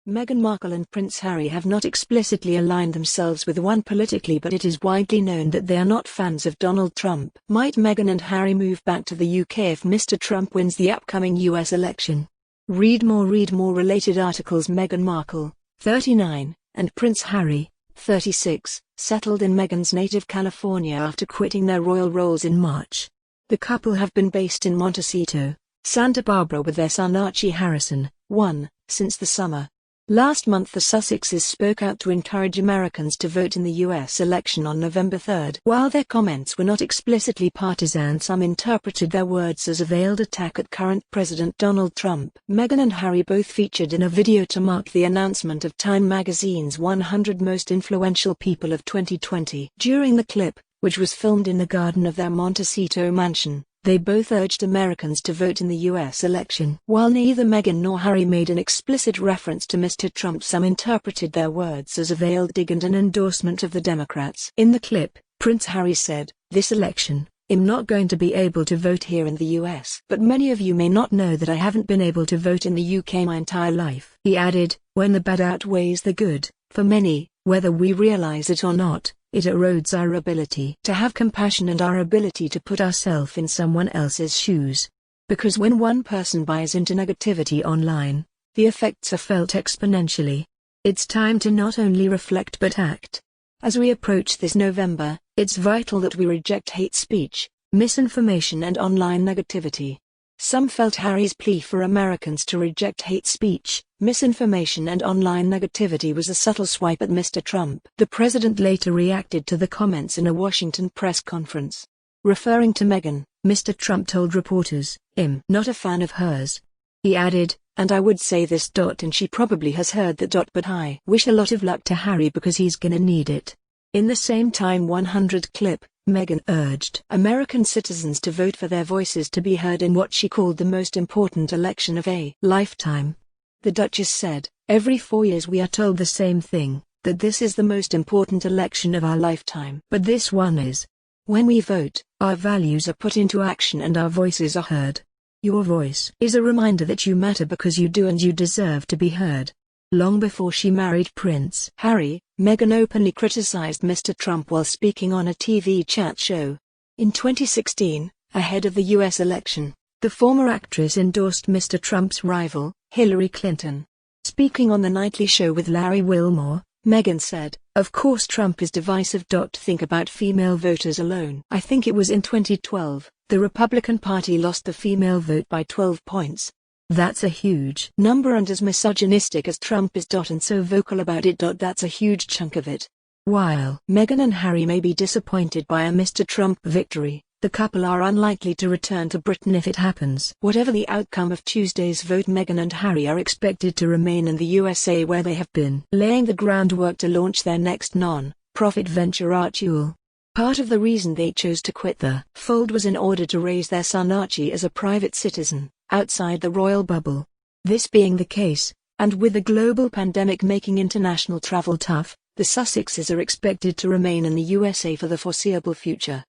Meghan Markle and Prince Harry have not explicitly aligned themselves with one politically, but it is widely known that they are not fans of Donald Trump. Might Meghan and Harry move back to the UK if Mr. Trump wins the upcoming US election? Read more related articles. Meghan Markle, 39, and Prince Harry, 36, settled in Meghan's native California after quitting their royal roles in March. The couple have been based in Montecito, Santa Barbara with their son Archie Harrison, 1, since the summer. Last month the Sussexes spoke out to encourage Americans to vote in the U.S. election on November 3. While their comments were not explicitly partisan, some interpreted their words as a veiled attack at current President Donald Trump. Meghan and Harry both featured in a video to mark the announcement of Time magazine's 100 Most Influential People of 2020. During the clip, which was filmed in the garden of their Montecito mansion, they both urged Americans to vote in the U.S. election. While neither Meghan nor Harry made an explicit reference to Mr. Trump, some interpreted their words as a veiled dig and an endorsement of the Democrats. In the clip, Prince Harry said, "This election, I'm not going to be able to vote here in the US. But many of you may not know that I haven't been able to vote in the UK my entire life." He added, "When the bad outweighs the good, for many, whether we realize it or not, it erodes our ability to have compassion and our ability to put ourselves in someone else's shoes. Because when one person buys into negativity online, the effects are felt exponentially. It's time to not only reflect but act. As we approach this November, it's vital that we reject hate speech, misinformation and online negativity." Some felt Harry's plea for Americans to reject hate speech, misinformation and online negativity was a subtle swipe at Mr. Trump. The president later reacted to the comments in a Washington press conference. Referring to Meghan, Mr. Trump told reporters, "I'm not a fan of hers." He added, "And I would say this. And she probably has heard that. But I wish a lot of luck to Harry because he's gonna need it." In the same Time 100 clip, Meghan urged American citizens to vote for their voices to be heard in what she called the most important election of a lifetime. The Duchess said, "Every 4 years we are told the same thing, that this is the most important election of our lifetime. But this one is. When we vote, our values are put into action and our voices are heard. Your voice is a reminder that you matter because you do and you deserve to be heard." Long before she married Prince Harry, Meghan openly criticized Mr. Trump while speaking on a TV chat show. In 2016, ahead of the U.S. election, the former actress endorsed Mr. Trump's rival, Hillary Clinton. Speaking on The Nightly Show with Larry Wilmore, Meghan said, "Of course Trump is divisive. Think about female voters alone. I think it was in 2012, the Republican Party lost the female vote by 12 points. That's a huge number, and as misogynistic as Trump is and so vocal about it, that's a huge chunk of it." While Meghan and Harry may be disappointed by a Mr. Trump victory, the couple are unlikely to return to Britain if it happens. Whatever the outcome of Tuesday's vote, Meghan and Harry are expected to remain in the USA, where they have been laying the groundwork to launch their next non-profit venture, Archie. Part of the reason they chose to quit the fold was in order to raise their son Archie as a private citizen, outside the royal bubble. This being the case, and with the global pandemic making international travel tough, the Sussexes are expected to remain in the USA for the foreseeable future.